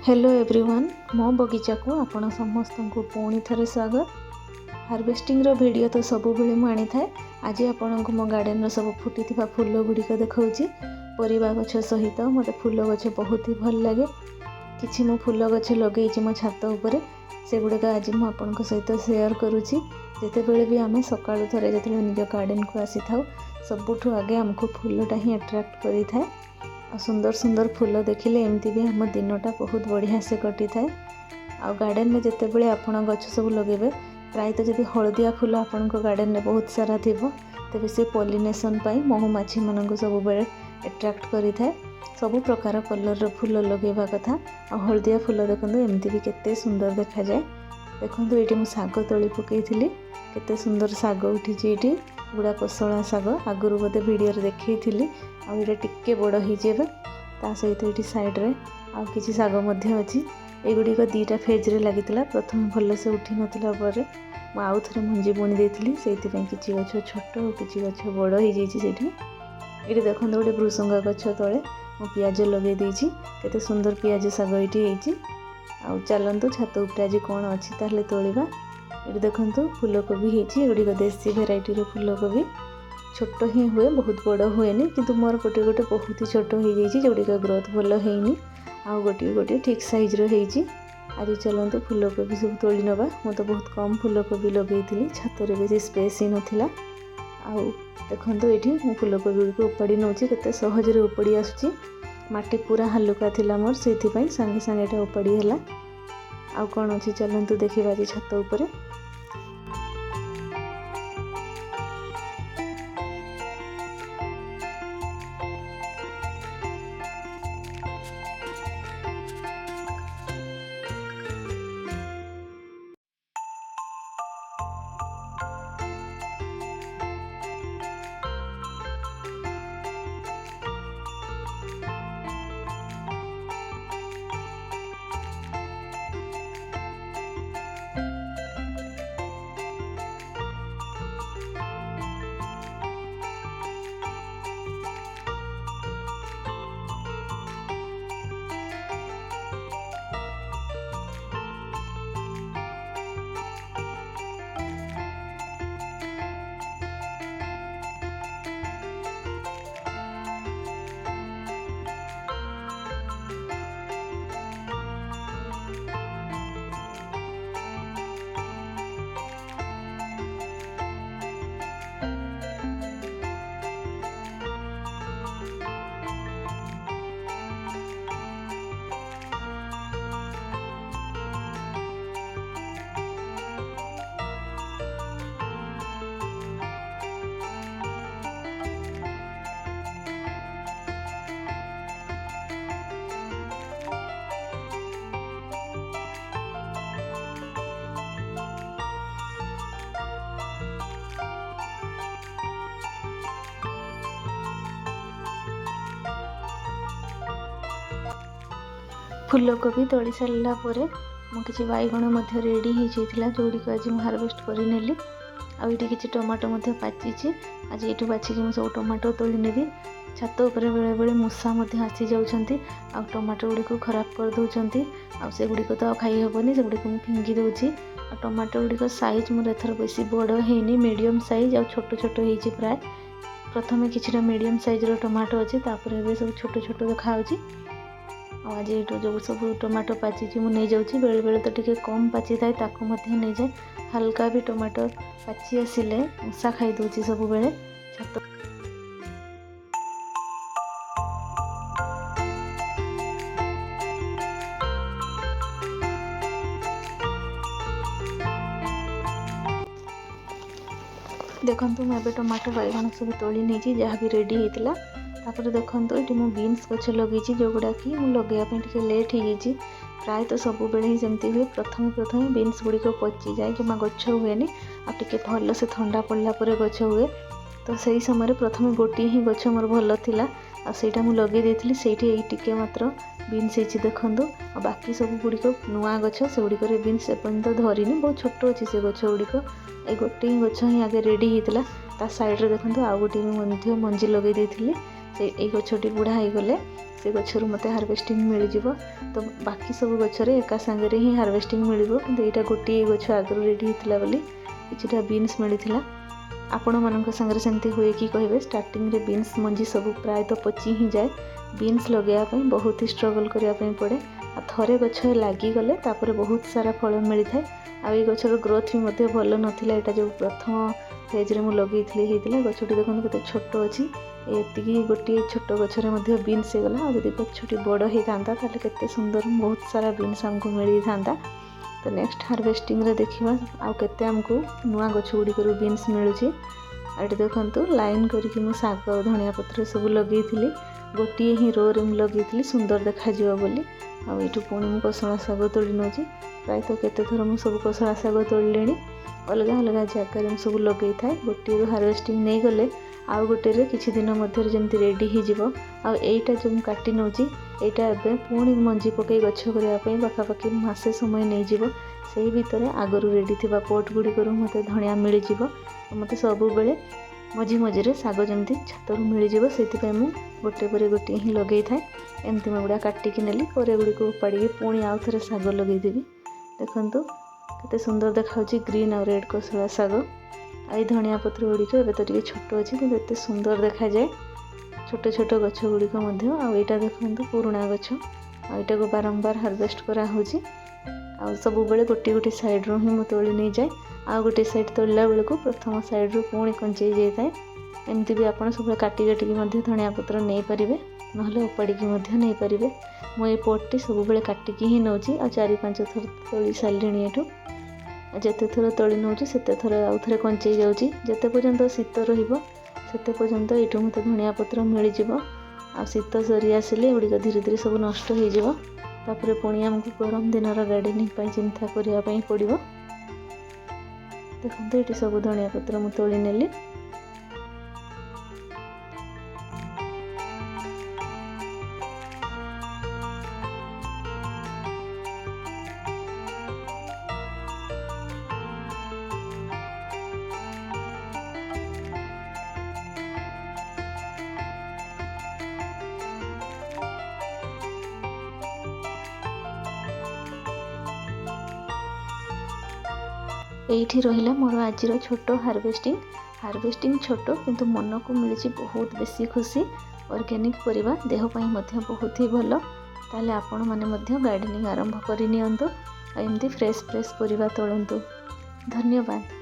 Hello everyone मो बगीचा को आपण समस्त को पुणी थे स्वागत। हार्वेस्टिंग रो वीडियो तो सब बेले मुझे था। आज आपण को मो गार्डन सब फुटी फूल गुड़िक देखा परिवा गछ सहित मत फूल गछ बहुत ही भल लगे। किछि मो फूल गछ लगे मो छात उपर से गुड़िक आज मुझे सहित शेयर करुँची। जिते बेले भी आम सकाळु थरे जो निज गार्डन को आसी था सबुठ आगे आमको फूलटा ही अट्राक्ट करी था। सुंदर सुंदर फूल देखिले एमती भी आम दिनटा बहुत बढ़िया से कटि थाए। आ गार्डन में जिते बड़े आपण गछ सब लगे प्रायतः जदि हलदिया फूल आपण गार्डन में बहुत सारा थी तेज से पॉलिनेशन महुमाछी मान सब बेले एट्राक्ट करी थाए। सब प्रकार कलर फूल लगेवा कथा। आ हलदिया फूल देखो एमती भी केते सुंदर देखा जाए। देखो ये मुझे शाग तोली पकई केते सुंदर शाग उठी गुड़ा कोसला शाग आगुरी बोधे वीडियो देखी आगे टिके बड़ हो सहित ये साइड्रे आउ कि शाग अच्छी। एगुड़िक दीटा फेज रे लगी प्रथम भल से उठी नाला आउ थे मंजी बुणी देती से किसी गछ छोट और किसी गछ बड़ हो जाइए। ये देखो गोटे भृसंगा गछ तले मो पियाज लगे केते सुंदर पियाज शाग ये आउ चलतु छात उपर आज कौन अच्छी ताले तोड़ा। ये देखो फूलकोबी होगी देसी भेराइटी फूलकोबी छोट ही हुए बहुत बड़ हुए किंतु मोर गोटे गोटे बहुत ही छोट हो जोड़िक ग्रोथ भल है आउ गोटे गोटे ठीक सैज रही। आज चलतु फूलकोबी सब तोड़ी नवा। मो तो बहुत कम फूलकोबी लगे छात बेसी स्पेस ही नाला। आउ देखो ये फूलकोबी गुड़िक उपाड़ी नौ के सहजरे उपाड़ी आसूँ। माटी पूरा हालुका थिला मोर से सांगे सांगे उपाड़ी है। आउ कौन अच्छी चलतु देखा आज छात उपरे। फूलकोबी तोड़ी सारा मुझे बैगण रेडी होता जोड़िक आज मुझे हार्वेस्ट कर नेली। आईटी किसी टमाटो पाची आज ये बाछिक मुझे सब टमाटो तोड़ी नेबी। छात उपर बेले बेले मूषा आसी जाऊँच आ टमाटो गुड़िक खराब कर दौरान से गुड़िक तो खाई हेनी से गुड़िक मुझे फिंगी दूसरी। टमाटो गुड़िक साइज मोर एथर बेसी बड़ है मीडियम साइज आ छोट छोट हो प्राय। प्रथम कि मीडियम साइज टमाटो अच्छी सब छोट छोट देखा। आज ये जो सब टमाटो पाची मुझे जाऊँगी बेले बेले तो टी कम पाची थाए नहीं जाए। हल्का भी टमाटो पाची आसिले मूषा खाई दूसरी सब बेले छात। देखो मुझे टमाटो बैगण सब तोड़ी नहीं जहाँ भी रेडी होता। तापर देखो ये मो बीन्स गछ लगी जो गुड़ा कि लगे लेट हो प्राय तो सब बेले ही जमती हुए। प्रथम प्रथम बीन्स गुड़िक पची जाए जमा गछ हुए आगे भल से ठंडा पड़ला गछ हुए। तो सही समय प्रथम गोटे ही गछ मोर भल था आईटा मुझे लगे देती से टिके मात्र बीन्स हो देखूँ। बाकी सब गुड़िक नुआ गछ से गुड़िक बीन्स एपर्यंत धरनी बहुत छोट अच्छी से गछ गुड़िक ये गोटे ही गछ ही आगे रेडी होता। साइड्रे देखो आउ गोटे मंजी लगे से गछटी बुढ़ा हो गले से गचर मत हार्वेस्टिंग मिल जाव। तो बाकी सब गचरे एका सांगे ही हार्वेस्टिंग मिल कि यहाँ गोटे गच आगु रेडी होता बोली किटा बीन्स मिलता। आपण मान सागर सेमती हुए कि कहे स्टार्टिंग रे बीन्स मंजी सब प्रायतः पची ही जाए। बीन्स लगेवाई बहुत ही स्ट्रगल करने पड़े। थरे गछ लगिगले बहुत सारा फल मिलता है। आ गचर ग्रोथ भी भल नाला। यहाँ जो प्रथम फेज रे लगे गछटी देखते के छोट अच्छी ये गोटे छोट गचर बीन्स हो गला। आदि गछटी बड़ होता के सुंदर बहुत सारा बीन्स आमको मिल था। तो नेक्स्ट हार्वेस्टिंग रे देखा आते आमको नुआ गछ गुड़िक बीन्स मिलूँ। ये देखो लाइन करके शाग धनिया पत्र सब लगे गोटे ही रो रे लगे सुंदर देखा बोली। आठू पुणी मुझे कोसला शाग तोड़ी नौ प्रायतः केते थर मुझे सब कोसला शाग तोड़े। अलग अलग जगह सब लगे था। गोटे हार्वेस्टिंग नहीं गले आउ गोटे रे किछि दिन मध्य जमी रेडी हो। आईटा जो काटी नौ यहाँ पुणी मंजी पकई गछ करने पाखापाखि मसे समय नहीं जीव। से भितर आगरू रेडी थी पोट गुड़िक मत धनिया मिल जाव। मत सब बेले मझी मझे शाग जमी छात मिल जाव से गोटे पर गोटे ही लगे था। एमती मैं गुड़ा काटिक नेली पर गुड़िक उपाड़ी पुणी आउ थे शाग लगेदेवी। देखु केते सुंदर देखा ग्रीन और रेड कोसला शाग। आई धनिया पत्र गुड़िक एवं तो ये छोट अच्छी कि एत सुंदर देखा जाए छोट छोट गछ गुड़िक। आईटा देखो पुराणा गछ आईटा को बारंबार हार्वेस्ट कराऊँ। सब बेले गोटे गोटे साइड रू ही तोली नहीं जाए। आ गोटे साइड तोड़ला बेलू प्रथम साइड रू पुणी कंचई जाए। एमती भी आप सब काटी काटिकी धनिया पत्र नहीं पारे ना उपाड़ी नहीं पारे। मुझे पॉटटी सब बेले काटिकी ही नौ आ 4-5 थर तोली सारे। एठू जिते थर तोली नौ सेते थर आउ थे कंचई जाऊँगी। जिते पर्यंत शीत रते पर्यंत ये मत धनिया पत्र मिल जाव। आ शीत सरी आसिले गुड़िक धीरे धीरे सब नष्ट हो। तापर पुणी आमको गरम दिन गार्डेनिंग चिंता करने पड़ो। देखते ये सब धनिया पत्र मुझे तोली नेली। एठी रहिला मोर आज छोट हार्वेस्टिंग छोट किंतु मन को मिली बहुत बेसी खुशी। ऑर्गेनिक परिबा देह पई मध्य बहुत ही भल। ताले आपण माने मध्य गार्डनिंग आरंभ करि नियंतु। एमती फ्रेश परिबा तोड़ंतु। धन्यवाद।